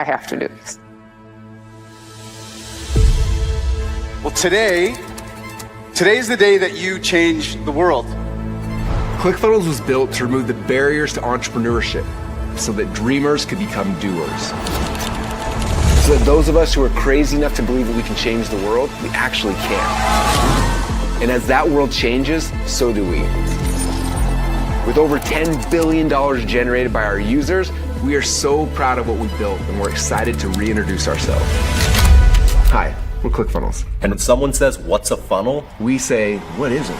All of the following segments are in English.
I have to do this. Well, today's the day that you change the world. ClickFunnels was built to remove the barriers to entrepreneurship so that dreamers could become doers. So that those of us who are crazy enough to believe that we can change the world, we actually can. And as that world changes, so do we. With over $10 billion generated by our users, we are so proud of what we built, and we're excited to reintroduce ourselves. Hi, we're ClickFunnels. And when someone says, what's a funnel? We say, what isn't?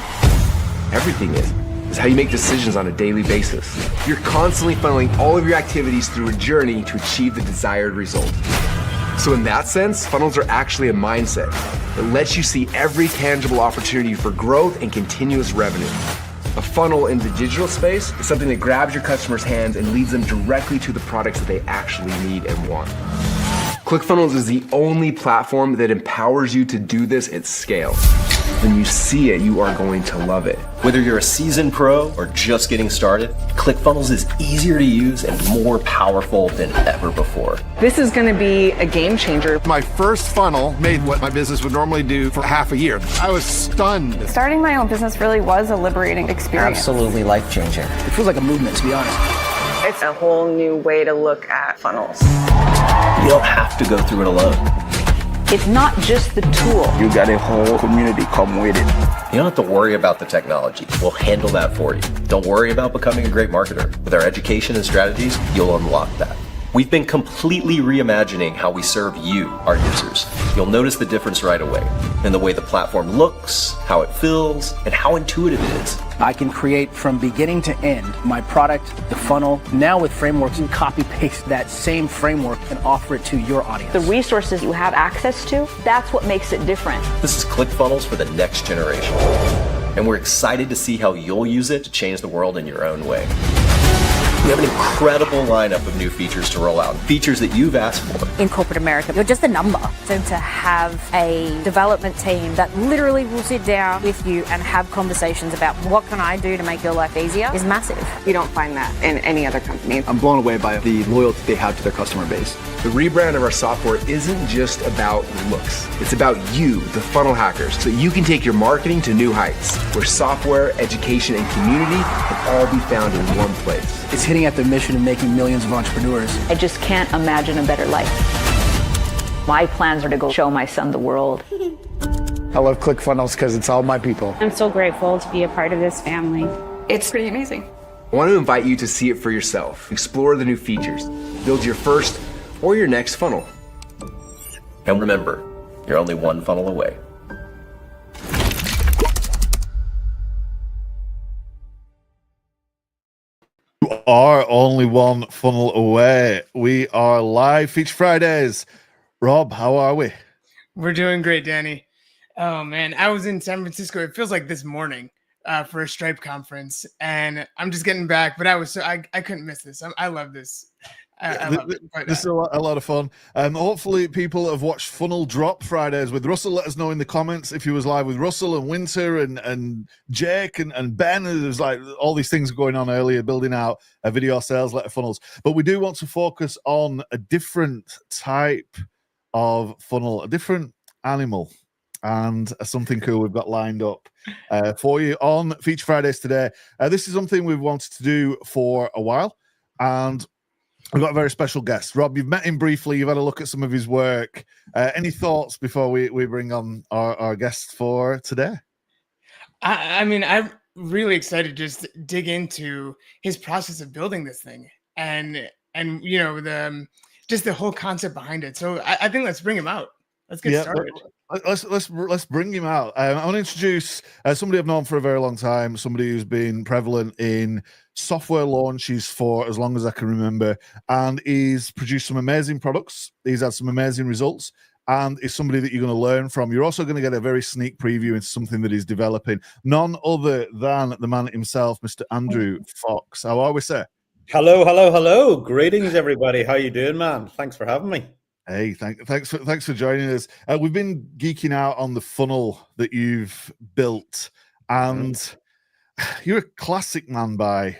Everything is. It's how you make decisions on a daily basis. You're constantly funneling all of your activities through a journey to achieve the desired result. So in that sense, funnels are actually a mindset that lets you see every tangible opportunity for growth and continuous revenue. A funnel in the digital space is something that grabs your customers' hands and leads them directly to the products that they actually need and want. ClickFunnels is the only platform that empowers you to do this at scale. When you see it, you are going to love it. Whether you're a seasoned pro or just getting started, ClickFunnels is easier to use and more powerful than ever before. This is going to be a game changer. My first funnel made what my business would normally do for half a year. I was stunned. Starting my own business really was a liberating experience. Absolutely life-changing. It feels like a movement, to be honest. It's a whole new way to look at funnels. You don't have to go through it alone. It's not just the tool. You got a whole community come with it. You don't have to worry about the technology. We'll handle that for you. Don't worry about becoming a great marketer. With our education and strategies, you'll unlock that. We've been completely reimagining how we serve you, our users. You'll notice the difference right away in the way the platform looks, how it feels, and how intuitive it is. I can create from beginning to end my product, the funnel. Now with frameworks, you copy paste that same framework and offer it to your audience. The resources you have access to, that's what makes it different. This is ClickFunnels for the next generation. And we're excited to see how you'll use it to change the world in your own way. We have an incredible lineup of new features to roll out, features that you've asked for. In corporate America, you're just a number. So to have a development team that literally will sit down with you and have conversations about what can I do to make your life easier is massive. You don't find that in any other company. I'm blown away by the loyalty they have to their customer base. The rebrand of our software isn't just about looks. It's about you, the funnel hackers, so you can take your marketing to new heights, where software, education, and community can all be found in one place. It's hitting at the mission of making millions of entrepreneurs. I just can't imagine a better life. My plans are to go show my son the world. I love ClickFunnels because it's all my people. I'm so grateful to be a part of this family. It's pretty amazing. I want to invite you to see it for yourself. Explore the new features. Build your first or your next funnel. And remember, you're only one funnel away. You are only one funnel away. We are live Feature Fridays. Rob, how are we? We're doing great, Danny. Oh man, I was in San Francisco. It feels like this morning for a Stripe conference, and I'm just getting back. But I couldn't miss this. I love this. I love it. This is a lot of fun. Hopefully people have watched Funnel Drop Fridays with Russell. Let us know in the comments if you was live with Russell and Winter and Jake and Ben. There's like all these things going on earlier, building out a video sales letter funnels. But we do want to focus on a different type of funnel, a different animal, and something cool we've got lined up for you on Feature Fridays today. This is something we've wanted to do for a while, and we've got a very special guest. Rob, you've met him briefly. You've had a look at some of his work. Any thoughts before we bring on our guest for today? I mean, I'm really excited to just dig into his process of building this thing and you know, just the whole concept behind it. So I think let's bring him out. Let's get started. Let's bring him out. I want to introduce somebody I've known for a very long time, somebody who's been prevalent in software launches for as long as I can remember, and he's produced some amazing products. He's had some amazing results, and is somebody that you're going to learn from. You're also going to get a very sneak preview into something that he's developing. None other than the man himself, Mr. Andrew Fox. How are we, sir? Hello. Greetings, everybody. How you doing, man? Thanks for having me. Hey, thanks for joining us. We've been geeking out on the funnel that you've built, and you're a classic man by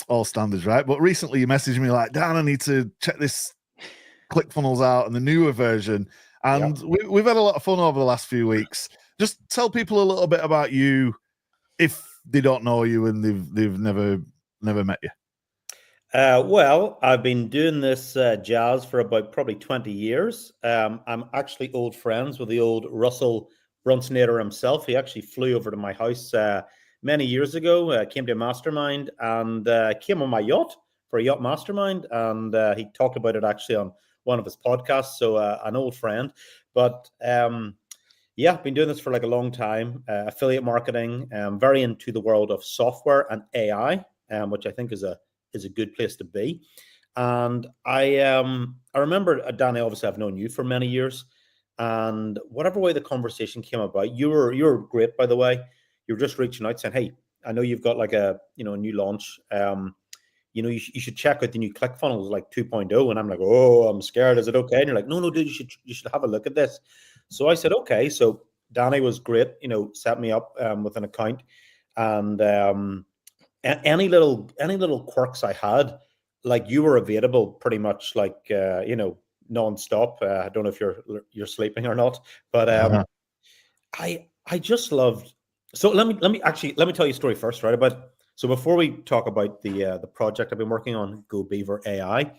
all standards, right? But recently you messaged me like, Dan, I need to check this ClickFunnels out and the newer version. And we've had a lot of fun over the last few weeks. Just tell people a little bit about you if they don't know you and they've never met you. Well, I've been doing this jazz for about probably 20 years. I'm actually old friends with the old Russell Brunsonator himself. He actually flew over to my house many years ago, came to a mastermind and came on my yacht for a yacht mastermind. And he talked about it actually on one of his podcasts. So an old friend. But yeah, I've been doing this for like a long time. Affiliate marketing, very into the world of software and AI, which I think is a good place to be. And I remember, Danny, obviously I've known you for many years, and whatever way the conversation came about, you were great, by the way. You were just reaching out saying, hey, I know you've got like a new launch. You should check out the new ClickFunnels like 2.0. And I'm like, oh, I'm scared. Is it okay? And you're like, no, dude, you should have a look at this. So I said, okay. So Danny was great, set me up with an account, and any little quirks I had, like you were available pretty much like nonstop. I don't know if you're sleeping or not, but I just loved. So let me tell you a story first, right? So before we talk about the project I've been working on, Go Beaver AI,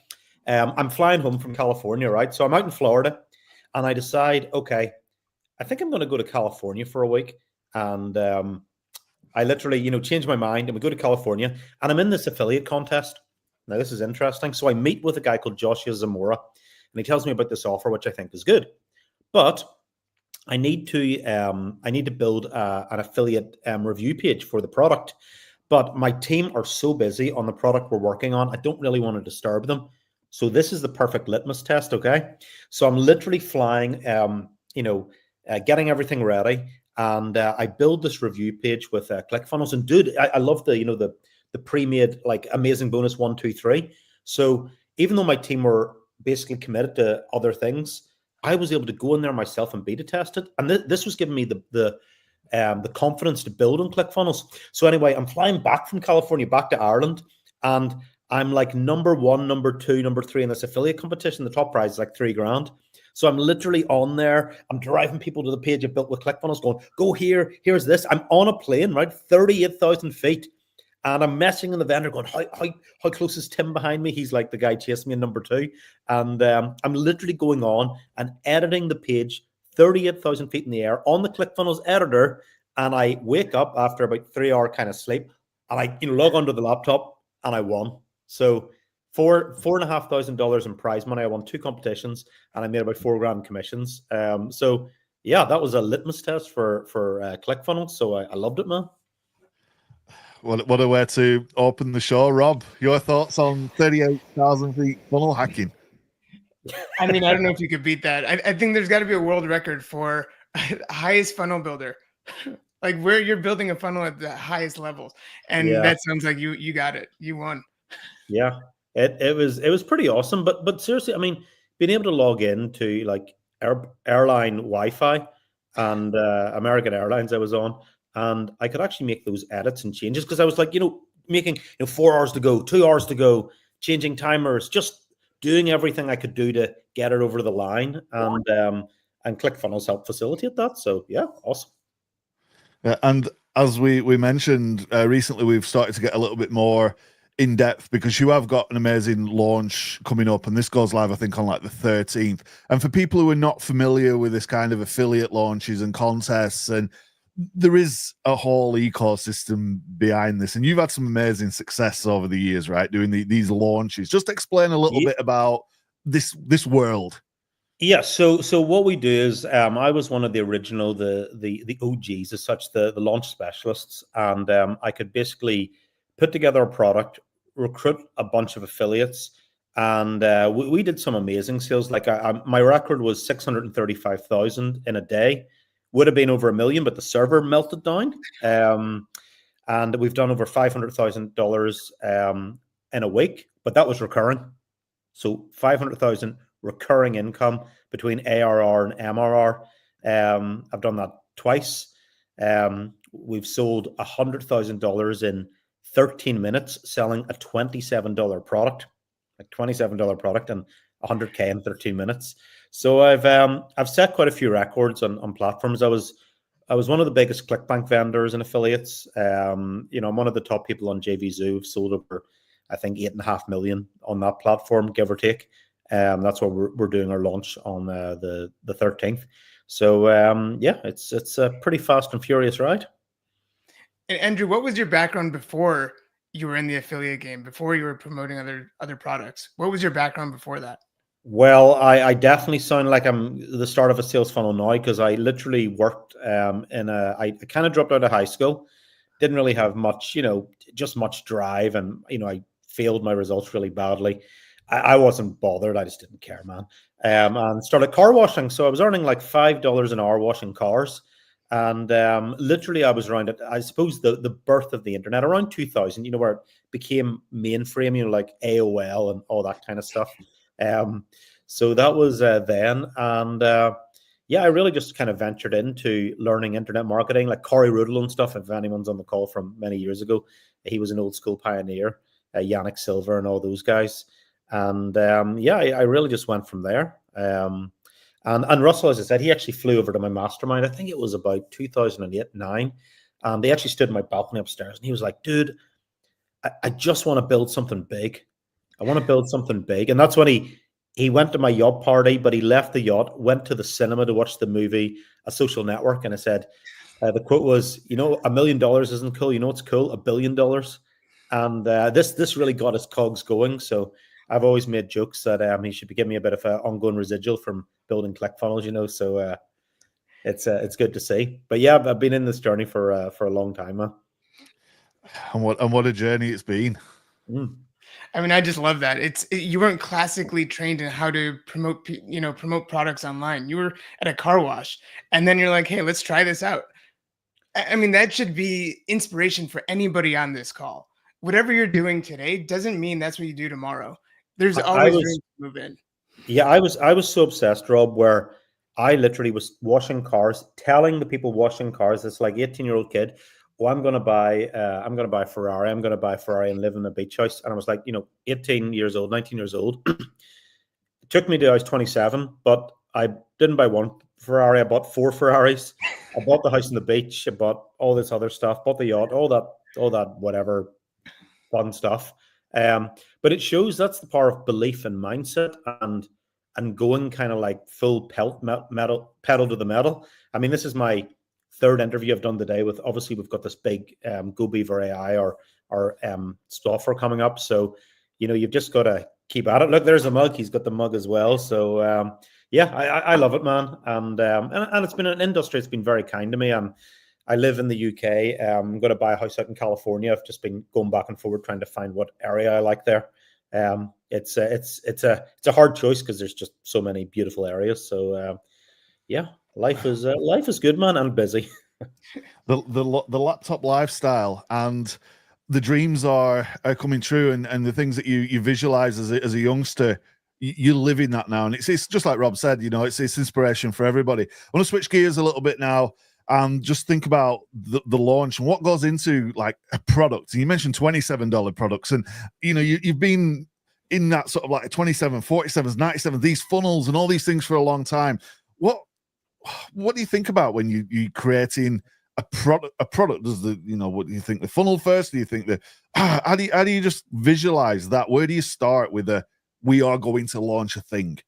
I'm flying home from California, right? So I'm out in Florida, and I decide, okay, I think I'm going to go to California for a week, and I literally, change my mind, and we go to California, and I'm in this affiliate contest. Now, this is interesting. So I meet with a guy called Joshua Zamora, and he tells me about this offer, which I think is good. But I need to build an affiliate review page for the product. But my team are so busy on the product we're working on, I don't really want to disturb them. So this is the perfect litmus test, okay? So I'm literally flying, getting everything ready. And I build this review page with ClickFunnels. And dude, I love the pre-made like amazing bonus 1, 2, 3. So even though my team were basically committed to other things, I was able to go in there myself and beta test it. And this was giving me the confidence to build on ClickFunnels. So anyway, I'm flying back from California back to Ireland, and I'm like number 1, number 2, number 3 in this affiliate competition. The top prize is like $3,000. So I'm literally on there. I'm driving people to the page I built with ClickFunnels going, go here, here's this. I'm on a plane, right? 38,000 feet. And I'm messaging the vendor going, how close is Tim behind me? He's like the guy chasing me in number 2. And I'm literally going on and editing the page 38,000 feet in the air on the ClickFunnels editor. And I wake up after about 3 hour kind of sleep, and I log onto the laptop, and I won. So $4,500 in prize money. I won 2 competitions, and I made about $4,000 in commissions. So yeah, that was a litmus test for ClickFunnels. So I loved it, man. What a way to open the show, Rob. Your thoughts on 38,000 feet funnel hacking? I mean, I don't know if you could beat that. I think there's got to be a world record for highest funnel builder, like where you're building a funnel at the highest levels. And that sounds like you got it. You won. Yeah, it was pretty awesome. But seriously, I mean, being able to log into like airline Wi-Fi and American Airlines I was on, and I could actually make those edits and changes, because I was like, making 4 hours to go, 2 hours to go, changing timers, just doing everything I could do to get it over the line, and ClickFunnels helped facilitate that. So yeah, awesome. And as we mentioned recently, we've started to get a little bit more in depth, because you have got an amazing launch coming up, and this goes live, I think, on like the 13th. And for people who are not familiar with this kind of affiliate launches and contests, and there is a whole ecosystem behind this, and you've had some amazing success over the years, right? Doing these launches. Just explain a little bit about this world. Yeah. So what we do is, I was one of the original, the OGs as such, the launch specialists, and I could basically put together a product, recruit a bunch of affiliates, and we did some amazing sales. Like my record was 635,000 in a day. Would have been over $1 million, but the server melted down. And we've done over $500,000 in a week, but that was recurring. So 500,000 recurring income between ARR and MRR. I've done that twice. We've sold $100,000 in 13 minutes selling a $27 product, like $27 product. And 100K in 13 minutes. So I've set quite a few records on platforms. I was one of the biggest ClickBank vendors and affiliates. I'm one of the top people on JVZoo. We've sold over, I think, 8.5 million on that platform, give or take. That's what we're doing our launch on the 13th. So it's a pretty fast and furious ride. And Andrew, what was your background before you were in the affiliate game? Before you were promoting other products? What was your background before that? Well, I definitely sound like I'm the start of a sales funnel now, because I literally worked I kind of dropped out of high school, didn't really have much, just much drive, and I failed my results really badly. I wasn't bothered. I just didn't care, man. And started car washing. So I was earning like $5 an hour washing cars. And literally I was around it, I suppose the birth of the internet around 2000, where it became mainframe, like AOL and all that kind of stuff. So that was then. And I really just kind of ventured into learning internet marketing, like Corey Rudel and stuff. If anyone's on the call from many years ago, he was an old school pioneer, Yannick Silver and all those guys. And I really just went from there. And Russell, as I said, he actually flew over to my mastermind. I think it was about 2008-9. And they actually stood in my balcony upstairs, and he was like, dude, I just want to build something big. I want to build something big. And that's when he went to my yacht party, but he left the yacht, went to the cinema to watch the movie, A Social Network. And I said, the quote was, $1 million isn't cool. What's cool? $1 billion. And this really got his cogs going. So I've always made jokes that he should be giving me a bit of an ongoing residual from building ClickFunnels, so it's good to see. But yeah, I've been in this journey for a long time, man. And what a journey it's been. I mean, I just love that. You weren't classically trained in how to promote products online. You were at a car wash, and then you're like, hey, let's try this out. I mean, that should be inspiration for anybody on this call. Whatever you're doing today doesn't mean that's what you do tomorrow. There's always room to move in. Yeah, I was so obsessed, Rob, where I literally was washing cars, telling the people washing cars, it's like 18-year-old kid, I'm going to buy a Ferrari. I'm going to buy a Ferrari and live in a beach house. And I was like, 18 years old, 19 years old. It took me to I was 27, but I didn't buy one Ferrari. I bought 4 Ferraris. I bought the house on the beach. I bought all this other stuff, bought the yacht, all that whatever fun stuff. But it shows that's the power of belief and mindset and going kind of like full pedal to the metal. I mean, this is my 3rd interview I've done today with, obviously we've got this big GoBeaver AI or software coming up. So, you've just got to keep at it. Look, there's a mug. He's got the mug as well. So I love it, man. And it's been an industry that's been very kind to me. And I live in the UK. I'm going to buy a house out in California. I've just been going back and forward trying to find what area I like there. It's a hard choice because there's just so many beautiful areas. So life is good, man, and busy. The laptop lifestyle and the dreams are coming true, and the things that you visualize as a youngster, you live in that now, and it's just like Rob said. It's inspiration for everybody. I want to switch gears a little bit now. Just think about the launch and what goes into like a product. And you mentioned $27 products, and you've been in that sort of like 27, 47s, 97, these funnels and all these things for a long time. What do you think about when you creating a product? Does what do you think, the funnel first? Do you think how do you just visualize that? Where do you start with we are going to launch a thing?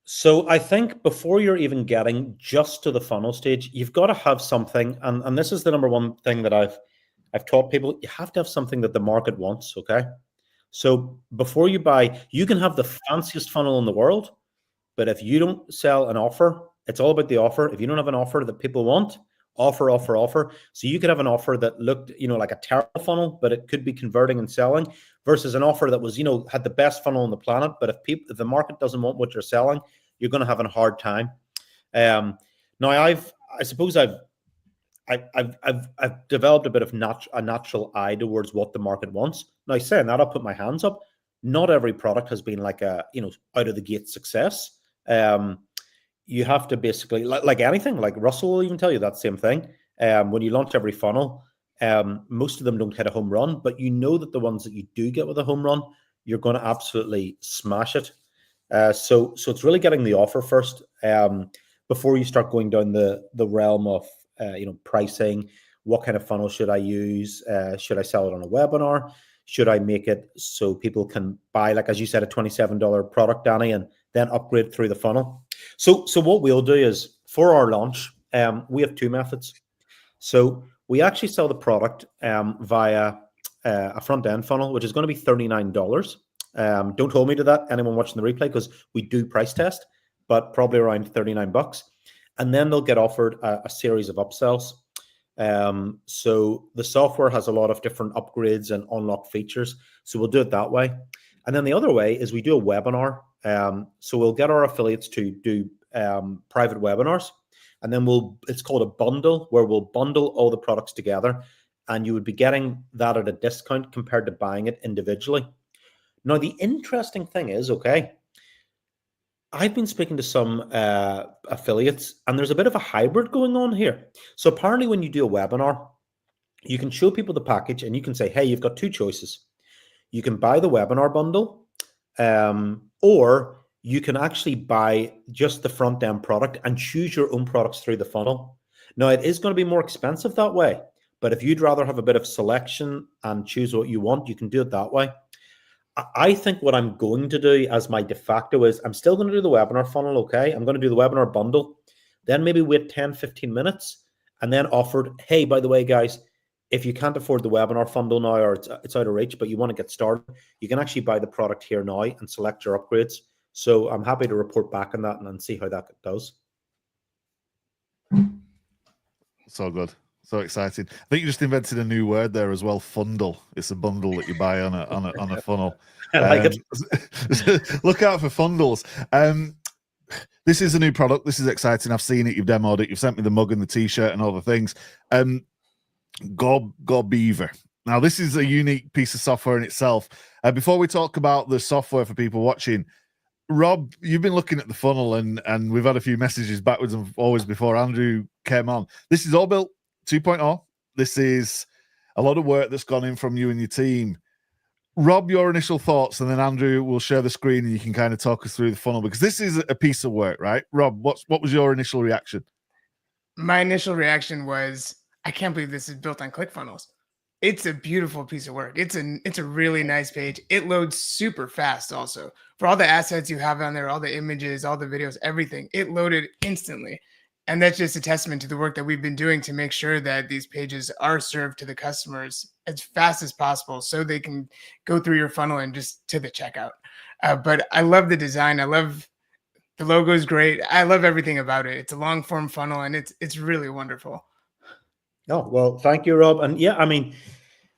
So I think before you're even getting just to the funnel stage, you've got to have something, and this is the number one thing that I've taught people. You have to have something that the market wants, okay? So before you buy, you can have the fanciest funnel in the world, but if you don't sell an offer, it's all about the offer. If you don't have an offer that people want, offer. So you could have an offer that looked, like a terrible funnel, but it could be converting and selling, versus an offer that was, had the best funnel on the planet. But if the market doesn't want what you're selling, you're going to have a hard time. Now I've developed a bit of a natural eye towards what the market wants. Now, saying that, I'll put my hands up. Not every product has been like a, out of the gate success. You have to basically, like anything, like Russell will even tell you that same thing. When you launch every funnel, most of them don't hit a home run, but that the ones that you do get with a home run, you're going to absolutely smash it. So it's really getting the offer first before you start going down the realm of pricing. What kind of funnel should I use? Should I sell it on a webinar? Should I make it so people can buy, like as you said, a $27 product, Danny, and then upgrade through the funnel? So what we'll do is for our launch, we have two methods. So we actually sell the product via a front end funnel, which is going to be $39. Don't hold me to that, anyone watching the replay, because we do price test, but probably around $39. And then they'll get offered a series of upsells. So the software has a lot of different upgrades and unlock features. So we'll do it that way. And then the other way is we do a webinar. So we'll get our affiliates to do private webinars. And then it's called a bundle, where we'll bundle all the products together. And you would be getting that at a discount compared to buying it individually. Now, the interesting thing is, I've been speaking to some affiliates, and there's a bit of a hybrid going on here. So apparently when you do a webinar, you can show people the package and you can say, hey, you've got two choices. You can buy the webinar bundle, or you can actually buy just the front end product and choose your own products through the funnel. Now, it is going to be more expensive that way, but if you'd rather have a bit of selection and choose what you want, you can do it that way. I think what I'm going to do as my de facto is I'm still going to do the webinar funnel, okay? I'm going to do the webinar bundle, then maybe wait 10, 15 minutes, and then offered, hey, by the way, guys, if you can't afford the webinar funnel now, or it's out of reach, but you want to get started, you can actually buy the product here now and select your upgrades. So I'm happy to report back on that and see how that does. So good. So exciting. I think you just invented a new word there as well, fundle. It's a bundle that you buy on a funnel. I like it. Look out for fundles. This is a new product. This is exciting. I've seen it. You've demoed it. You've sent me the mug and the t-shirt and all the things. Beaver. Now, this is a unique piece of software in itself. Before we talk about the software for people watching, Rob, you've been looking at the funnel and we've had a few messages backwards and forwards before Andrew came on. This is all built 2.0. This is a lot of work that's gone in from you and your team. Rob, your initial thoughts, and then Andrew will share the screen and you can kind of talk us through the funnel, because this is a piece of work, right? Rob, what was your initial reaction? My initial reaction was, I can't believe this is built on ClickFunnels. It's a beautiful piece of work. It's a really nice page. It loads super fast also. For all the assets you have on there, all the images, all the videos, everything, it loaded instantly. And that's just a testament to the work that we've been doing to make sure that these pages are served to the customers as fast as possible so they can go through your funnel and just to the checkout. But I love the design. I love the logo is great. I love everything about it. It's a long form funnel and it's really wonderful. Oh, well, thank you, Rob. And yeah, I mean,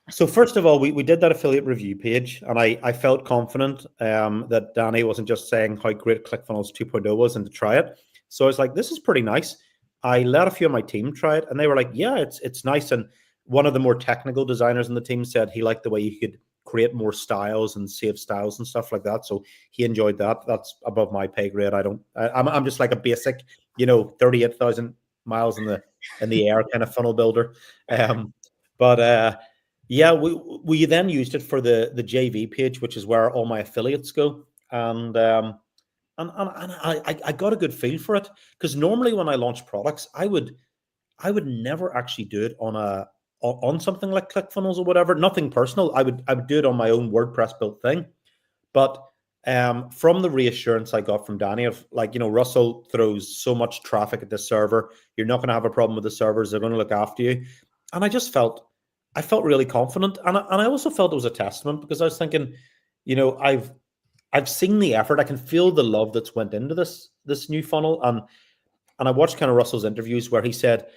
so first of all, we did that affiliate review page, and I felt confident that Danny wasn't just saying how great ClickFunnels 2.0 was and to try it. So I was like, this is pretty nice. I let a few of my team try it, and they were like, yeah, it's nice. And one of the more technical designers in the team said he liked the way you could create more styles and save styles and stuff like that. So he enjoyed that. That's above my pay grade. I'm just like a basic, 38,000 miles in the air kind of funnel builder. Yeah, we then used it for the JV page, which is where all my affiliates go. And I got a good feel for it, because normally when I launch products, I would never actually do it on something like ClickFunnels or whatever. Nothing personal. I would do it on my own WordPress built thing. But from the reassurance I got from Danny of Russell throws so much traffic at this server, you're not going to have a problem with the servers. They're going to look after you. And I felt really confident, and I also felt it was a testament, because I was thinking, I've seen the effort. I can feel the love that's went into this new funnel, and I watched kind of Russell's interviews where he said,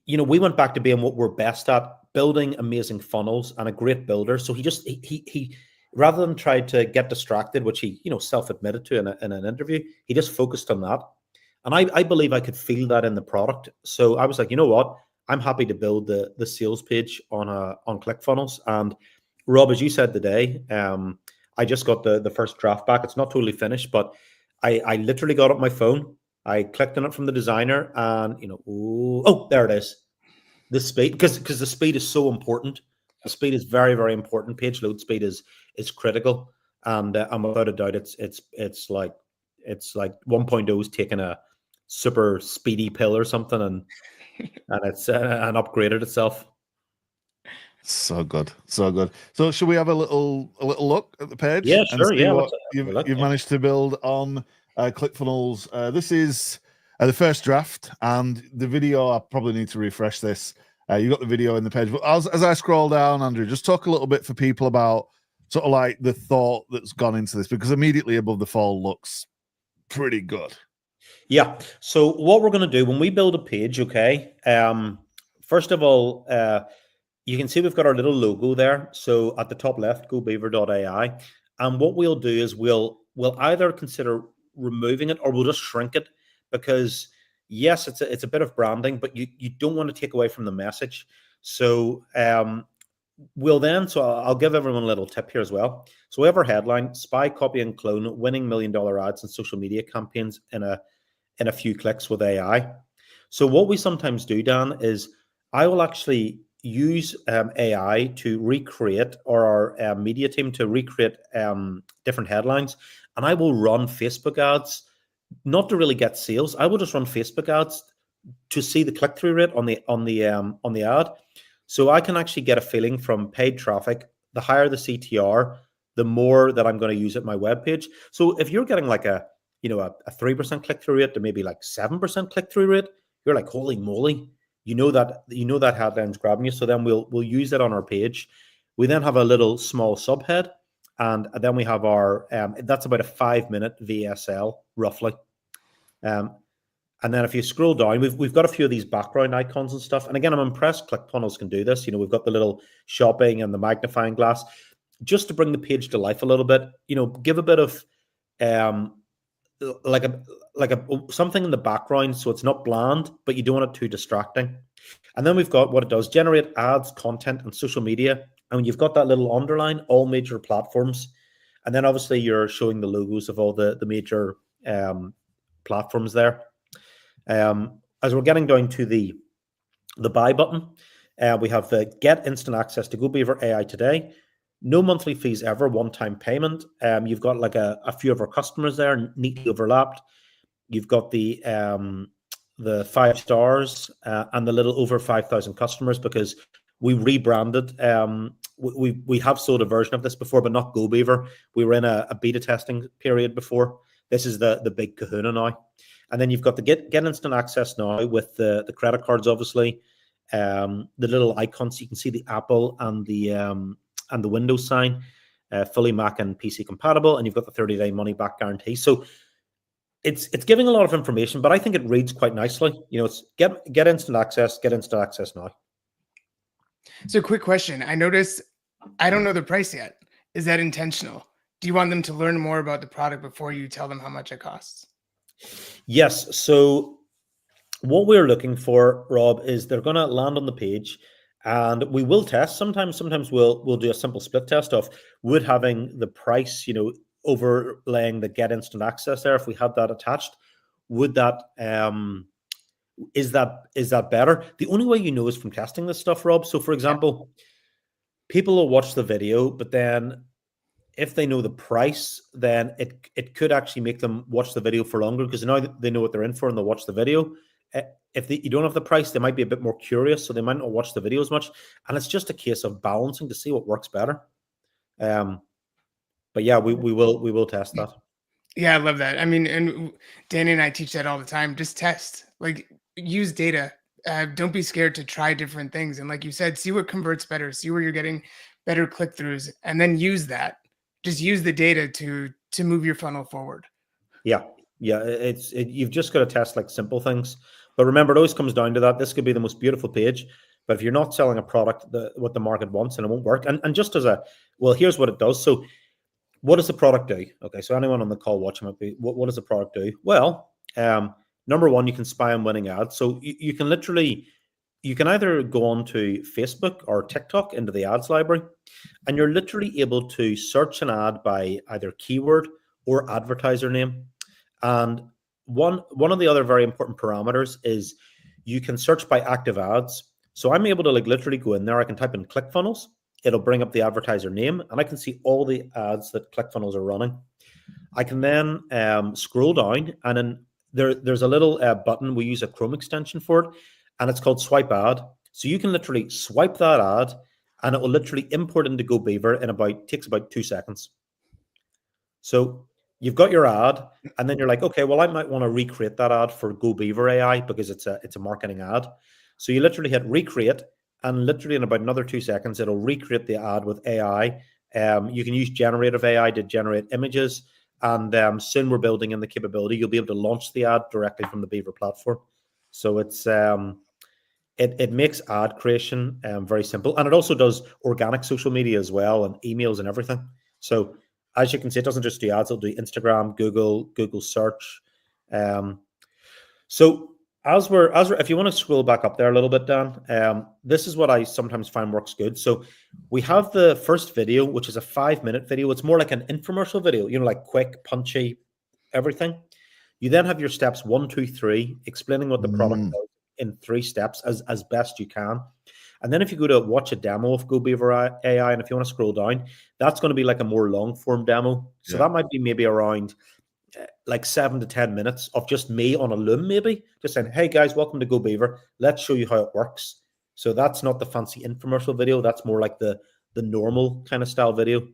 we went back to being what we're best at, building amazing funnels, and a great builder. So he rather than try to get distracted, which he self-admitted to in an interview, he just focused on that, and I believe I could feel that in the product. So I was like, you know what? I'm happy to build the sales page on ClickFunnels. And Rob, as you said today, I just got the first draft back. It's not totally finished, but I literally got up my phone. I clicked on it from the designer, and there it is. The speed, because the speed is so important. The speed is very, very important. Page load speed is critical. and without a doubt, it's like 1.0 is taking a super speedy pill or something, and it's and upgraded itself. So good, so good. So should we have a little look at the page? Yeah, and sure. see Yeah, what let's you've managed to build on ClickFunnels. This is the first draft, and the video. I probably need to refresh this. You got the video in the page, but as I scroll down, Andrew, just talk a little bit for people about sort of like the thought that's gone into this, because immediately above the fold looks pretty good. Yeah. So what we're going to do when we build a page, okay? First of all, you can see we've got our little logo there. So at the top left, gobeaver.ai. And what we'll do is we'll either consider removing it, or we'll just shrink it, because yes, it's a bit of branding, but you don't want to take away from the message. So so I'll give everyone a little tip here as well. So we have our headline: spy, copy, and clone, winning $1 million ads and social media campaigns in a few clicks with AI. So what we sometimes do, Dan, is I will actually use AI to recreate, or our media team to recreate different headlines, and I will run Facebook ads, not to really get sales. I will just run Facebook ads to see the click-through rate on the ad. So I can actually get a feeling from paid traffic. The higher the CTR, the more that I'm going to use at my webpage. So if you're getting like a 3% click-through rate to maybe like 7% click-through rate, you're like, holy moly, you know that headline's grabbing you. So then we'll use that on our page. We then have a little small subhead, and then we have our that's about a 5-minute VSL roughly. And then if you scroll down, we've got a few of these background icons and stuff. And again, I'm impressed ClickFunnels can do this. We've got the little shopping and the magnifying glass, just to bring the page to life a little bit. Give a bit of like a something in the background, so it's not bland, but you don't want it too distracting. And then we've got what it does: generate ads, content, and social media. And you've got that little underline, all major platforms. And then obviously you're showing the logos of all the major platforms there. As we're getting down to the buy button, we have the get instant access to GoBeaver AI today. No monthly fees ever, one-time payment. You've got like a few of our customers there, neatly overlapped. You've got the 5 stars and the little over 5,000 customers, because we rebranded. We have sold a version of this before, but not GoBeaver. We were in a beta testing period before. This is the big kahuna now. And then you've got the get instant access now with the credit cards, obviously. The little icons, you can see the Apple and the Windows sign, fully Mac and PC compatible, and you've got the 30-day money back guarantee. So it's giving a lot of information, but I think it reads quite nicely. It's get instant access now. So quick question. I noticed I don't know the price yet. Is that intentional? Do you want them to learn more about the product before you tell them how much it costs? Yes. So what we're looking for, Rob, is they're going to land on the page, and we will test. Sometimes we'll do a simple split test of would having the price, overlaying the get instant access there. If we had that attached, would that is that better? The only way you know is from testing this stuff, Rob. So for example, people will watch the video, but then if they know the price, then it could actually make them watch the video for longer, because now they know what they're in for and they'll watch the video. If you don't have the price, they might be a bit more curious, so they might not watch the video as much. And it's just a case of balancing to see what works better. But yeah, we will test that. Yeah, I love that. I mean, and Danny and I teach that all the time. Just test, like use data. Don't be scared to try different things. And like you said, see what converts better, see where you're getting better click-throughs, and then use that. Just use the data to move your funnel forward. Yeah. You've just got to test like simple things. But remember, it always comes down to that. This could be the most beautiful page, but if you're not selling a product what the market wants, and it won't work. And just as here's what it does. So what does the product do? Okay, so anyone on the call watching might be, what does the product do? Well, number one, you can spy on winning ads. So you can either go on to Facebook or TikTok into the ads library, and you're literally able to search an ad by either keyword or advertiser name. And one of the other very important parameters is you can search by active ads. So I'm able to literally go in there. I can type in ClickFunnels, it'll bring up the advertiser name, and I can see all the ads that ClickFunnels are running. I can then scroll down, and then there's a little button. We use a Chrome extension for it, and it's called Swipe Ad. So you can literally swipe that ad, and it will literally import into GoBeaver in takes about 2 seconds. So you've got your ad, and then you're like, okay, well, I might want to recreate that ad for GoBeaver AI because it's a marketing ad. So you literally hit recreate, and literally in about another 2 seconds, it'll recreate the ad with AI. You can use generative AI to generate images, and soon we're building in the capability. You'll be able to launch the ad directly from the Beaver platform. So it's it makes ad creation very simple, and it also does organic social media as well, and emails and everything. So as you can see, it doesn't just do ads; it'll do Instagram, Google search. So if you want to scroll back up there a little bit, Dan, this is what I sometimes find works good. So we have the first video, which is a 5-minute video. It's more like an infomercial video, like quick, punchy, everything. You then have your steps 1, 2, 3, explaining what the product does in 3 steps as best you can. And then if you go to watch a demo of GoBeaver AI, and if you want to scroll down, that's going to be like a more long form demo. So that might be maybe around like 7 to 10 minutes of just me on a loom, maybe just saying, hey guys, welcome to GoBeaver. Let's show you how it works. So that's not the fancy infomercial video. That's more like the normal kind of style video.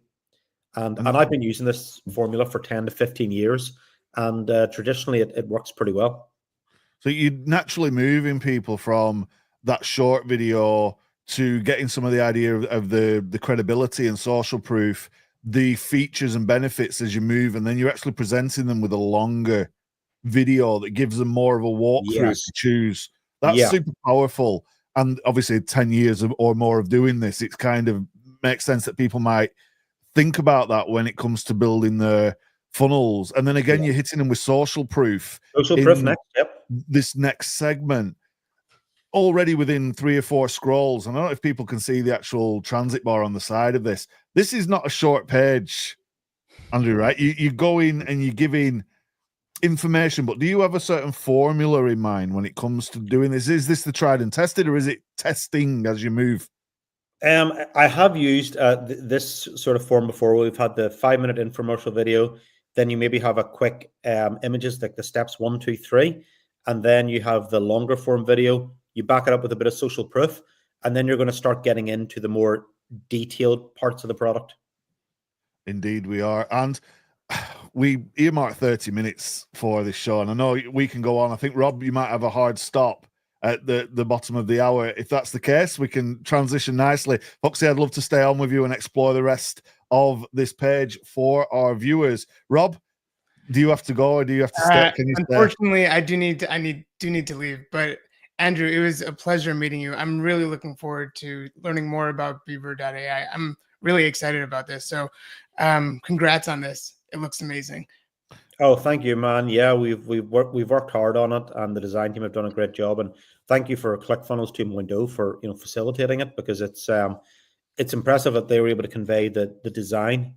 And I've been using this formula for 10 to 15 years. And traditionally it works pretty well. So you're naturally moving people from that short video to getting some of the idea of the credibility and social proof, the features and benefits as you move, and then you're actually presenting them with a longer video that gives them more of a walkthrough to choose. That's super powerful. And obviously 10 years or more of doing this, it kind of makes sense that people might think about that when it comes to building their funnels. And then again, you're hitting them with social proof. Social proof next, this next segment. Already within 3 or 4 scrolls, and I don't know if people can see the actual transit bar on the side of this. This is not a short page, Andrew, right? You go in and you're giving information, but do you have a certain formula in mind when it comes to doing this? Is this the tried and tested, or is it testing as you move? I have used this sort of form before. We've had the 5-minute infomercial video. Then you maybe have a quick images like the steps 1, 2, 3, and then you have the longer form video. You back it up with a bit of social proof, and then you're going to start getting into the more detailed parts of the product. Indeed, we are. And we earmarked 30 minutes for this show, and I know we can go on. I think, Rob, you might have a hard stop at the bottom of the hour. If that's the case, we can transition nicely. Foxy, I'd love to stay on with you and explore the rest of this page for our viewers. Rob, do you have to go, or do you have to stay? Can you unfortunately, stay? I do need to leave, but Andrew, it was a pleasure meeting you. I'm really looking forward to learning more about Beaver.ai. I'm really excited about this. So congrats on this. It looks amazing. Oh, thank you, man. Yeah, we've worked hard on it, and the design team have done a great job. And thank you for ClickFunnels 2.0 for facilitating it, because it's impressive that they were able to convey the design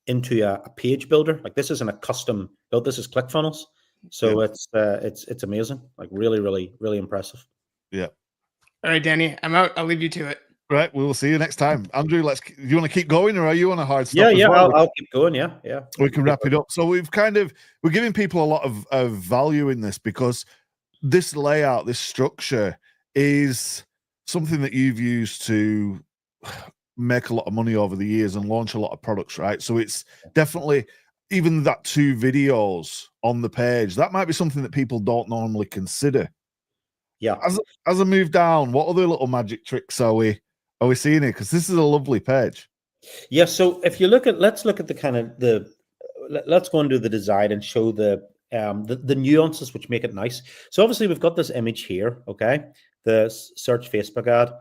into a page builder. Like, this isn't a custom build. This is ClickFunnels. So it's amazing. Like, really, really, really impressive. Yeah. All right, Danny, I'm out. I'll leave you to it. Right, we will see you next time. Andrew, do you want to keep going, or are you on a hard stop? Yeah, well? I'll keep going. Yeah. We can wrap it up. So we're giving people a lot of value in this, because this layout, this structure is something that you've used to make a lot of money over the years and launch a lot of products, right? So it's definitely, even that 2 videos on the page, that might be something that people don't normally consider. Yeah. As I move down, what other little magic tricks are we seeing here? Because this is a lovely page. Yeah. So if you let's look at the kind of let's go into the design and show the nuances which make it nice. So obviously we've got this image here, okay, the search Facebook ad.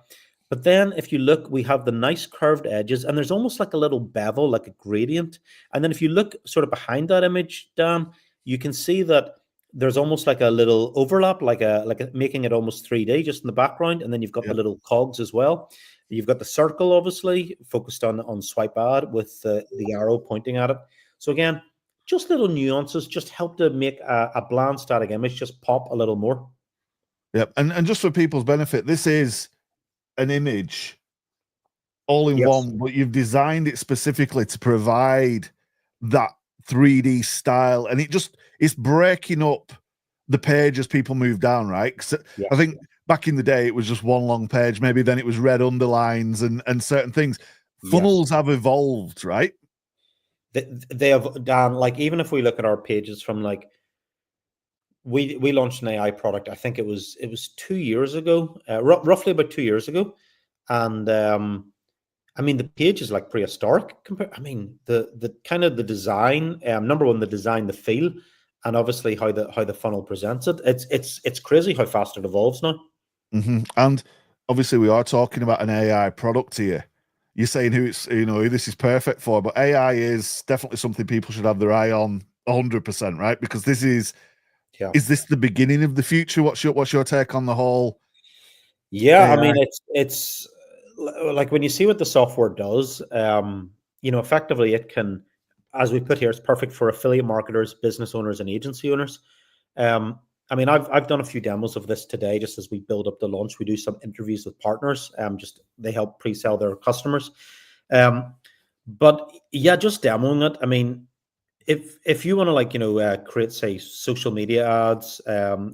But then if you look, we have the nice curved edges, and there's almost like a little bevel, like a gradient. And then if you look sort of behind that image, Dan, you can see that there's almost like a little overlap, like making it almost 3D just in the background. And then you've got the little cogs as well. You've got the circle, obviously, focused on swipe ad with the arrow pointing at it. So again, just little nuances just help to make a bland static image just pop a little more. Yep. And just for people's benefit, this is an image all in Yes. one, but you've designed it specifically to provide that 3D style, and it's breaking up the page as people move down, right? 'Cause Yeah. I think back in the day it was just one long page, maybe then it was red underlines and certain things. Funnels have evolved, right? They have done, like, even if we look at our pages from, like, we launched an AI product, I think it was 2 years ago, roughly about 2 years ago. And I mean, the page is like prehistoric compared. I mean, the kind of the design, number one, the design, the feel, and obviously how the funnel presents it. It's crazy how fast it evolves now. And obviously we are talking about an AI product here. You're saying who this is perfect for, but AI is definitely something people should have their eye on 100%, right? Because this is this the beginning of the future? What's your take on the whole? Yeah, AI? I mean, it's like when you see what the software does, effectively it can, as we put here, it's perfect for affiliate marketers, business owners, and agency owners. I mean, I've done a few demos of this today, just as we build up the launch. We do some interviews with partners. Just they help pre-sell their customers. But yeah, just demoing it. I mean, if you want to create, say, social media ads,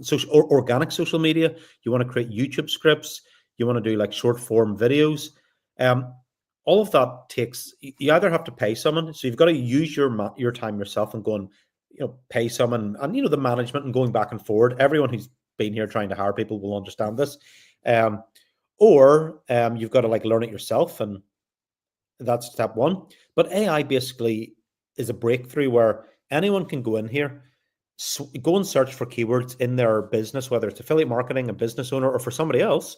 social or organic social media, you want to create YouTube scripts, you want to do like short form videos, all of that takes, you either have to pay someone, so you've got to use your time yourself and go and pay someone, and the management and going back and forward. Everyone who's been here trying to hire people will understand this. Or you've got to learn it yourself, and that's step one. But AI basically is a breakthrough where anyone can go in here, go and search for keywords in their business, whether it's affiliate marketing, a business owner, or for somebody else,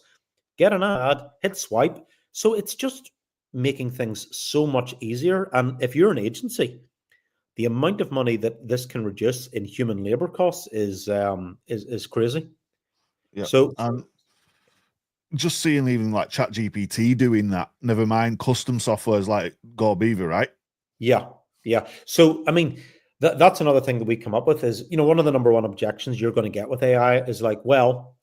get an ad, hit swipe. So it's just making things so much easier. And if you're an agency, the amount of money that this can reduce in human labor costs is crazy. Yeah. So just seeing even like ChatGPT doing that, never mind custom softwares like GoBeaver, right? Yeah. So, I mean, that's another thing that we come up with is, one of the number one objections you're going to get with AI is like, well,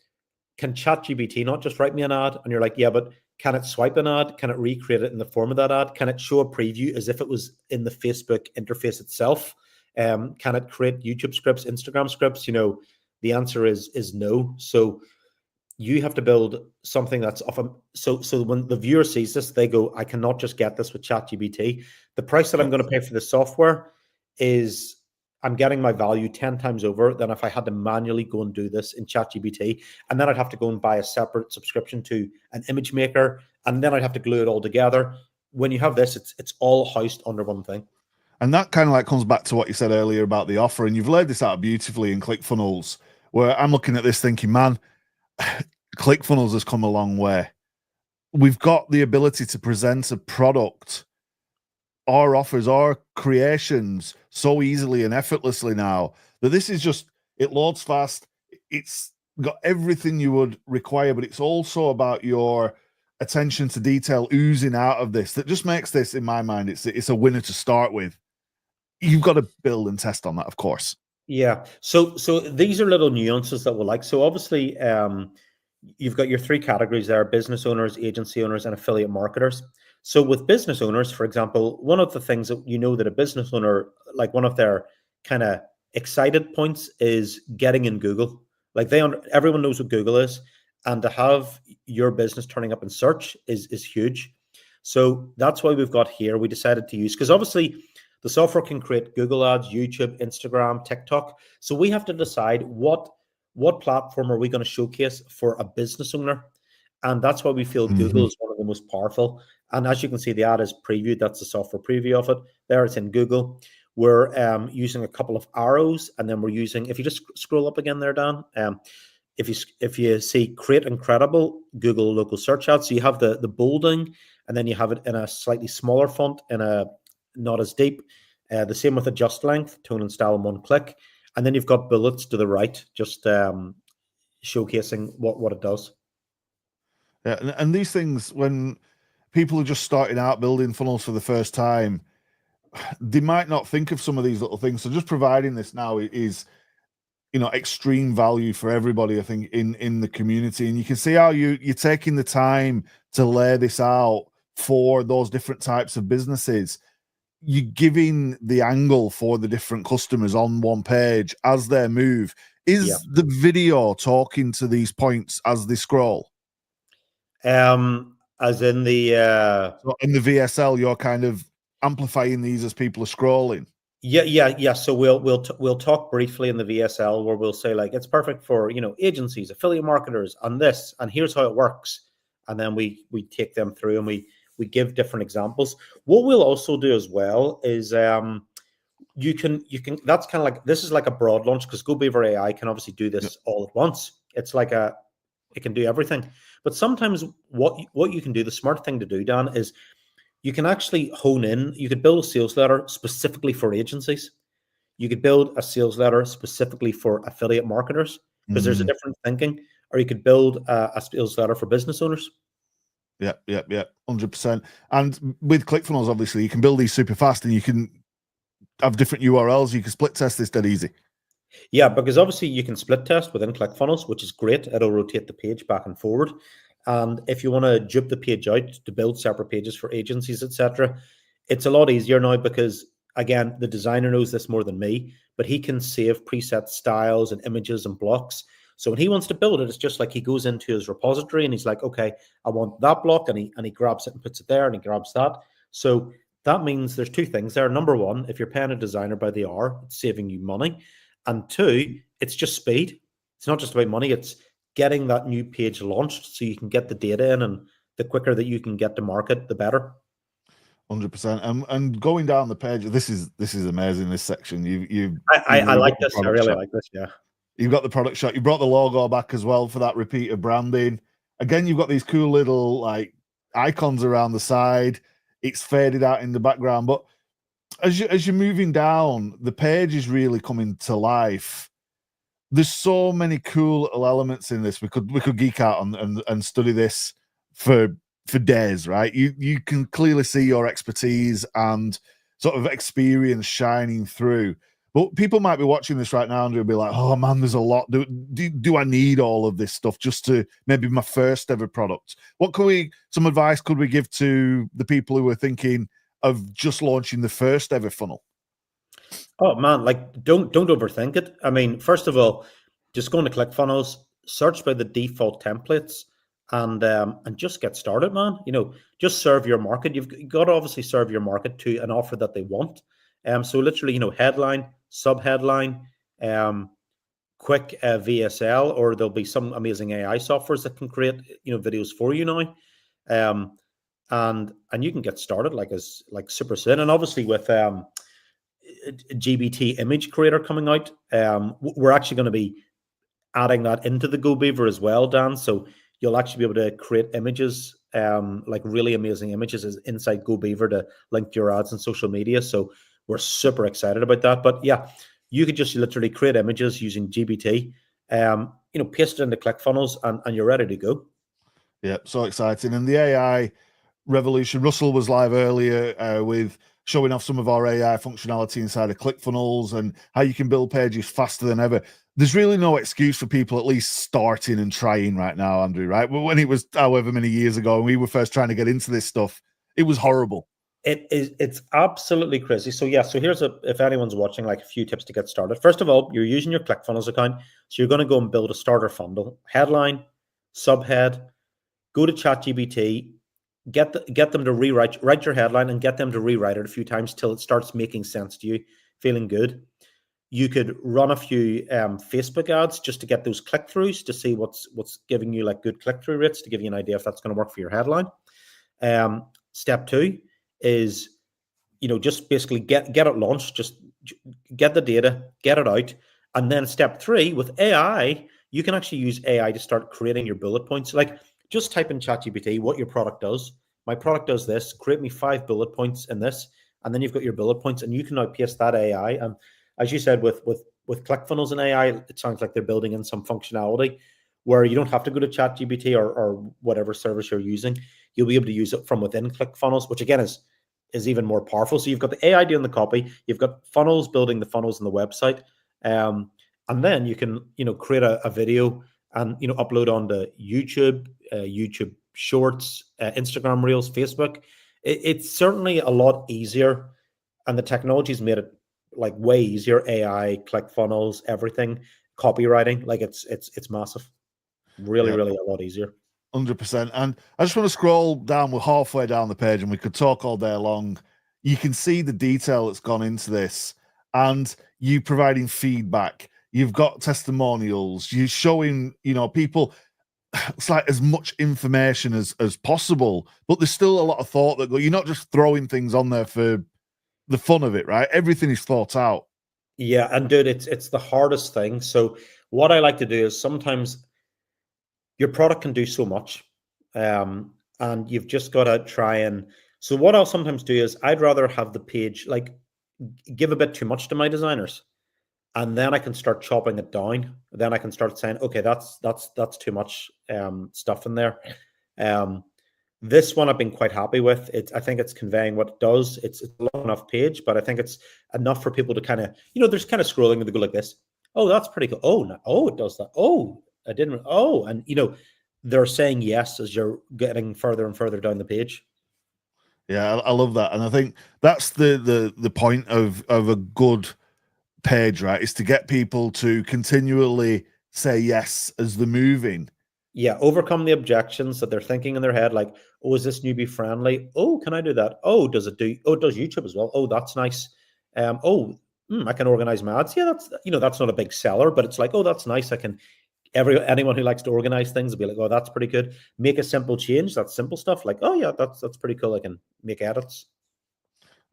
can ChatGPT not just write me an ad? And you're like, yeah, but can it swipe an ad? Can it recreate it in the form of that ad? Can it show a preview as if it was in the Facebook interface itself? Can it create YouTube scripts, Instagram scripts? The answer is no. So you have to build something that's so when the viewer sees this, they go, I cannot just get this with ChatGPT. The price that I'm going to pay for the software is I'm getting my value 10 times over than if I had to manually go and do this in ChatGPT. And then I'd have to go and buy a separate subscription to an image maker, and then I'd have to glue it all together. When you have this, it's all housed under one thing. And that kind of comes back to what you said earlier about the offer. And you've laid this out beautifully in ClickFunnels, where I'm looking at this thinking, man, ClickFunnels has come a long way. We've got the ability to present a product, our offers, our creations so easily and effortlessly now that this is just, it loads fast. It's got everything you would require, but it's also about your attention to detail oozing out of this that just makes this, in my mind, it's a winner to start with. You've got to build and test on that, of course. Yeah. So these are little nuances that we'll like. So obviously, you've got your three categories there: business owners, agency owners, and affiliate marketers. So with business owners, for example, one of the things that that a business owner, like one of their kind of excited points is getting in Google. Like everyone knows what Google is, and to have your business turning up in search is huge. So that's why we've got here, we decided to use, because obviously the software can create Google ads, YouTube, Instagram, TikTok. So we have to decide what platform are we going to showcase for a business owner. And that's why we feel Google is one of the most powerful. And as you can see, the ad is previewed. That's the software preview of it. There, it's in Google. We're using a couple of arrows, and then we're using, if you just scroll up again there, Dan, if you see create incredible Google local search ads, so you have the bolding, and then you have it in a slightly smaller font, in a not as deep. The same with adjust length, tone and style in one click. And then you've got bullets to the right, just showcasing what it does. Yeah, and these things, when people are just starting out building funnels for the first time, they might not think of some of these little things. So just providing this now is, extreme value for everybody, I think, in the community. And you can see how you're taking the time to lay this out for those different types of businesses, you're giving the angle for the different customers on one page as they move. Is the video talking to these points as they scroll? As in the so in the VSL, you're kind of amplifying these as people are scrolling. Yeah. So we'll talk briefly in the VSL where we'll say like it's perfect for agencies, affiliate marketers, on this, and here's how it works, and then we take them through and we give different examples. What we'll also do as well is you can that's kind of like, this is like a broad launch, because GoBeaver AI can obviously do this all at once. It's like it can do everything. But sometimes what you can do, the smart thing to do, Dan, is you can actually hone in. You could build a sales letter specifically for agencies. You could build a sales letter specifically for affiliate marketers, because there's a different thinking. Or you could build a sales letter for business owners. Yeah, 100%. And with ClickFunnels, obviously, you can build these super fast, and you can have different URLs. You can split test this dead easy. Yeah, because obviously you can split test within ClickFunnels, which is great. It'll rotate the page back and forward. And if you want to dupe the page out to build separate pages for agencies, etc., it's a lot easier now, because, again, the designer knows this more than me, but he can save preset styles and images and blocks. So when he wants to build it, it's just like he goes into his repository and he's like, okay, I want that block, and he grabs it and puts it there, and he grabs that. So that means there's two things there. Number one, if you're paying a designer by the hour, it's saving you money. And two, it's just speed. It's not just about money. It's getting that new page launched so you can get the data in, and the quicker that you can get to market, the better. 100%. And going down the page, this is amazing. This section, I like this. I really like this. Yeah. You've got the product shot. You brought the logo back as well for that repeated branding. Again, you've got these cool little like icons around the side. It's faded out in the background, but as you're moving down, the page is really coming to life. There's so many cool little elements in this. We could geek out and study this for days, right? You can clearly see your expertise and sort of experience shining through. But people might be watching this right now and they'll be like, "Oh man, there's a lot. Do I need all of this stuff just to maybe my first ever product?" Some advice could we give to the people who are thinking of just launching the first ever funnel? Oh man, like don't overthink it. I mean, first of all, just go into ClickFunnels, search by the default templates, and just get started, man. Just serve your market. You've got to obviously serve your market to an offer that they want. So literally, headline, sub-headline, quick VSL, or there'll be some amazing AI softwares that can create videos for you now. And you can get started like super soon. And obviously with GBT image creator coming out, we're actually going to be adding that into the GoBeaver as well, Dan. So you'll actually be able to create images, like really amazing images inside GoBeaver to link to your ads and social media. So we're super excited about that. But yeah, you could just literally create images using GBT, paste it into ClickFunnels, and you're ready to go. Yeah, so exciting. And the AI revolution, Russell was live earlier with showing off some of our AI functionality inside of ClickFunnels and how you can build pages faster than ever. There's really no excuse for people at least starting and trying right now, Andrew, right? When it was however many years ago and we were first trying to get into this stuff, it was horrible. It's absolutely crazy. So yeah, so here's if anyone's watching, like a few tips to get started. First of all, you're using your ClickFunnels account. So you're going to go and build a starter funnel, headline, subhead, go to ChatGPT, get them to write your headline and get them to rewrite it a few times till it starts making sense to you, feeling good. You could run a few Facebook ads just to get those click-throughs to see what's giving you like good click-through rates to give you an idea if that's going to work for your headline. Step 2 is, just basically get it launched, just get the data, get it out. And then step 3, with AI, you can actually use AI to start creating your bullet points. Like just type in ChatGPT what your product does. My product does this, create me 5 bullet points in this. And then you've got your bullet points and you can now paste that AI. And as you said, with ClickFunnels and AI, it sounds like they're building in some functionality where you don't have to go to ChatGPT or whatever service you're using. You'll be able to use it from within ClickFunnels, which again is even more powerful. So you've got the AI doing the copy, you've got funnels building the funnels on the website, and then you can create a video and upload onto YouTube, YouTube Shorts, Instagram Reels, Facebook. It's certainly a lot easier, and the technology's made it like way easier. AI, ClickFunnels, everything, copywriting, like it's massive. Really, really a lot easier. 100%. And I just want to scroll down. We're halfway down the page, and we could talk all day long. You can see the detail that's gone into this, and you providing feedback. You've got testimonials. You're showing, people. It's like as much information as possible, but there's still a lot of thought that you're not just throwing things on there for the fun of it, right? Everything is thought out. Yeah, and dude, it's the hardest thing. So what I like to do is sometimes your product can do so much, and you've just got to try and. So what I'll sometimes do is I'd rather have the page like give a bit too much to my designers, and then I can start chopping it down. Then I can start saying, okay, that's too much stuff in there. This one I've been quite happy with. I think it's conveying what it does. It's a long enough page, but I think it's enough for people to kind of, there's kind of scrolling and they go like this. Oh, that's pretty cool. Oh, no, oh, it does that. Oh, I didn't. Oh, and they're saying yes as you're getting further and further down the page. Yeah, I love that, and I think that's the point of a good page, right? Is to get people to continually say yes as they're moving. Yeah, overcome the objections that they're thinking in their head, like, oh, is this newbie friendly? Oh, can I do that? Oh, does it does YouTube as well? Oh, that's nice. I can organize my ads. Yeah, that's not a big seller, but it's like, oh, that's nice. I can anyone who likes to organize things will be like, oh, that's pretty good. Make a simple change. That's simple stuff. Like, oh yeah, that's pretty cool. I can make edits.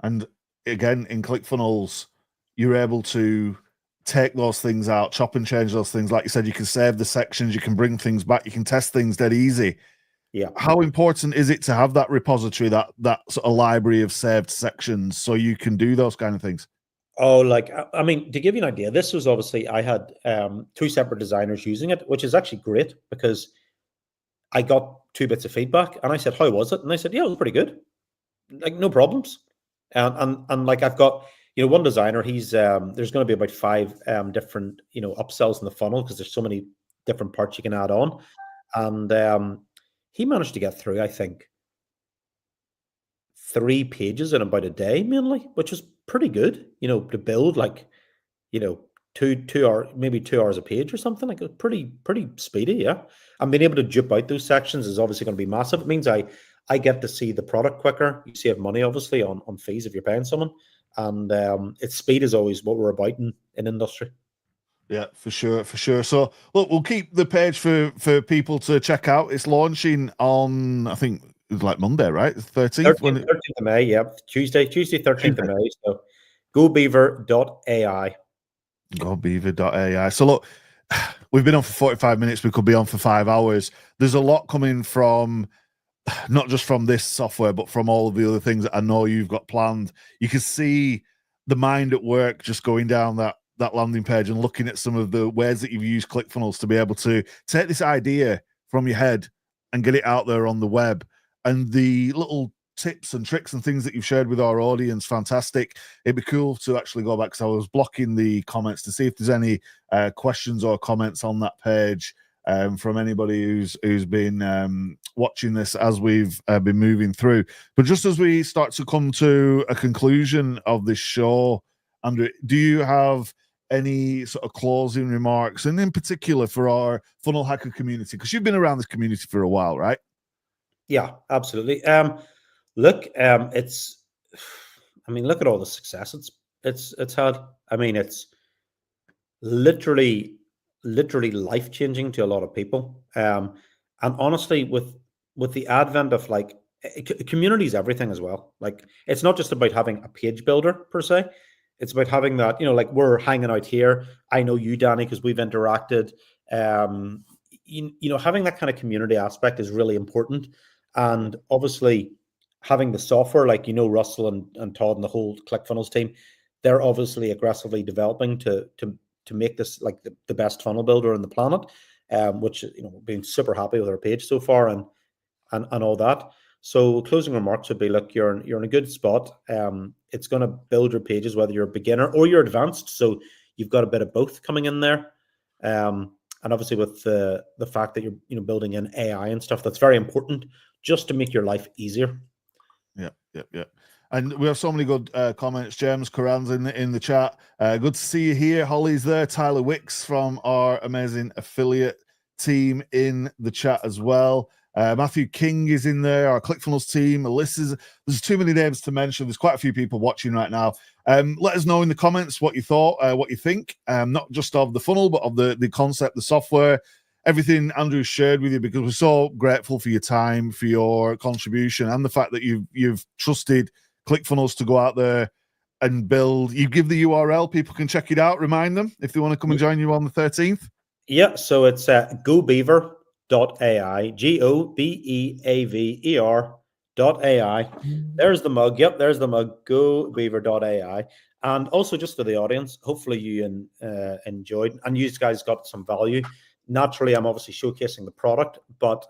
And again, in ClickFunnels, you're able to take those things out, chop and change those things. Like you said, you can save the sections, you can bring things back, you can test things dead easy. Yeah. How important is it to have that repository, that sort of library of saved sections, so you can do those kind of things? Oh, I mean, to give you an idea, this was obviously, I had 2 separate designers using it, which is actually great because I got 2 bits of feedback and I said, how was it? And they said, yeah, it was pretty good. Like, no problems. And like, I've got, one designer, he's, there's going to be about 5 different, upsells in the funnel because there's so many different parts you can add on. And he managed to get through, I think, 3 pages in about a day, mainly, which is pretty good, to build like, 2 hours, maybe 2 hours a page or something. Like, pretty speedy. Yeah. And being able to jump out those sections is obviously going to be massive. It means I get to see the product quicker. You save money, obviously, on fees if you're paying someone. And its speed is always what we're about in industry. Yeah, for sure. So look, we'll keep the page for people to check out. It's launching on, I think it's like Monday, right? 13th? 13th of May, yeah. Tuesday, 13th of May. So gobeaver.ai. Gobeaver.ai. So look, we've been on for 45 minutes. We could be on for 5 hours. There's a lot coming from, not just from this software, but from all of the other things that I know you've got planned. You can see the mind at work just going down that landing page and looking at some of the ways that you've used ClickFunnels to be able to take this idea from your head and get it out there on the web. And the little tips and tricks and things that you've shared with our audience, fantastic. It'd be cool to actually go back, because I was blocking the comments to see if there's any questions or comments on that page from anybody who's been watching this as we've been moving through. But just as we start to come to a conclusion of this show, Andrew, do you have any sort of closing remarks, and in particular for our funnel hacker community, because you've been around this community for a while, right? Yeah, absolutely. Look, it's, I mean, look at all the success it's had. I mean, it's literally life-changing to a lot of people. And honestly, with the advent of like community is everything as well. Like, it's not just about having a page builder per se. It's about having that, like we're hanging out here. I know you, Danny, because we've interacted. Having that kind of community aspect is really important. And obviously having the software, like, Russell and Todd and the whole ClickFunnels team, they're obviously aggressively developing to make this like the best funnel builder on the planet, which, being super happy with our page so far and all that. So closing remarks would be, look, you're in a good spot. It's going to build your pages, whether you're a beginner or you're advanced. So you've got a bit of both coming in there. and obviously with the fact that you're building in AI and stuff, that's very important just to make your life easier. Yeah. And we have so many good comments. James Curran's in the chat. Good to see you here. Holly's there. Tyler Wicks from our amazing affiliate team in the chat as well. Matthew King is in there. Our ClickFunnels team. Alyssa's. There's too many names to mention. There's quite a few people watching right now. Let us know in the comments what you thought, what you think, not just of the funnel, but of the concept, the software, everything Andrew shared with you, because we're so grateful for your time, for your contribution, and the fact that you've trusted ClickFunnels to go out there and build. You give the URL, people can check it out. Remind them if they want to come and join you on the 13th. Yeah, so it's gobeaver.ai, gobeaver.ai. There's the mug. Yep, there's the mug, gobeaver.ai. And also, just for the audience, hopefully you enjoyed and you guys got some value. Naturally, I'm obviously showcasing the product, but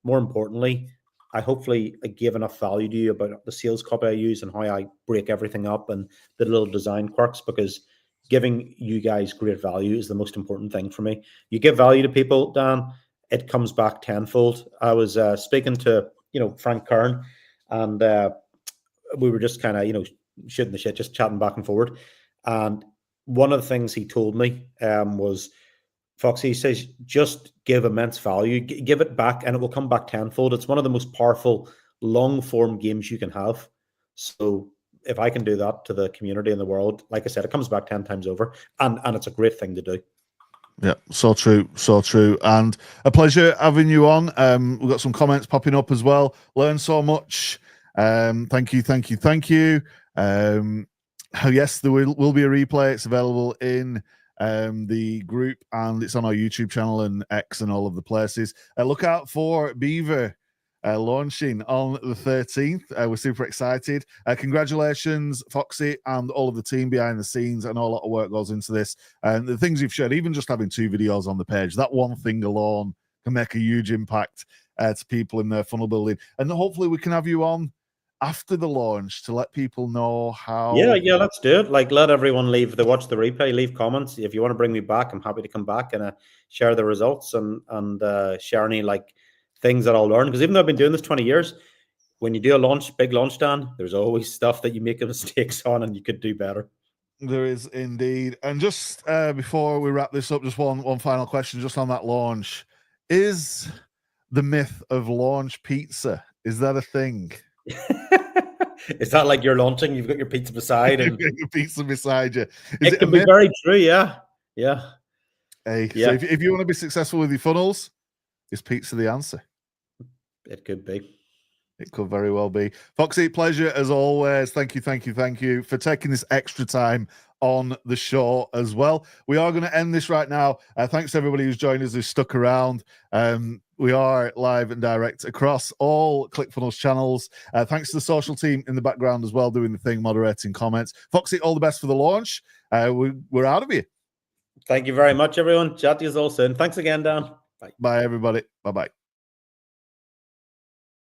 more importantly, I hopefully gave enough value to you about the sales copy I use and how I break everything up and the little design quirks, because giving you guys great value is the most important thing for me. You give value to people, Dan, it comes back tenfold. I was speaking to, Frank Kern, and we were just kind of, shooting the shit, just chatting back and forward. And one of the things he told me was, Foxy, he says, just give immense value, give it back, and it will come back tenfold. It's one of the most powerful long-form games you can have. So if I can do that to the community in the world, like I said, it comes back 10 times over, and it's a great thing to do. Yeah, so true, and a pleasure having you on. We've got some comments popping up as well. Learn so much. Thank you. Yes, there will be a replay. It's available in the group, and it's on our YouTube channel and X and all of the places. Look out for Beaver launching on the 13th. We're super excited. Congratulations, Foxy, and all of the team behind the scenes. I know a lot of work goes into this, and the things you've shared, even just having 2 videos on the page, that one thing alone can make a huge impact to people in their funnel building. And hopefully we can have you on after the launch to let people know how. Yeah, let's do it. Like, let everyone leave. They watch the replay, leave comments. If you want to bring me back, I'm happy to come back and share the results and share any things that I'll learn. Because even though I've been doing this 20 years, when you do a big launch, Dan, there's always stuff that you make mistakes on and you could do better. There is indeed. And just before we wrap this up, just one final question, just on that launch. Is the myth of launch pizza, is that a thing? Is that like you're launching? You've got your pizza beside, and your pizza beside you. It can be very true. Yeah. Hey, so if you want to be successful with your funnels, is pizza the answer? It could be. It could very well be. Foxy, pleasure as always. Thank you for taking this extra time on the show as well. We are going to end this right now. Thanks to everybody who's joined us, who's stuck around. We are live and direct across all ClickFunnels channels. Thanks to the social team in the background as well, doing the thing, moderating comments. Foxy, all the best for the launch. We're out of here. Thank you very much, everyone. Chat to you all soon. Thanks again, Dan. Bye, everybody. Bye-bye.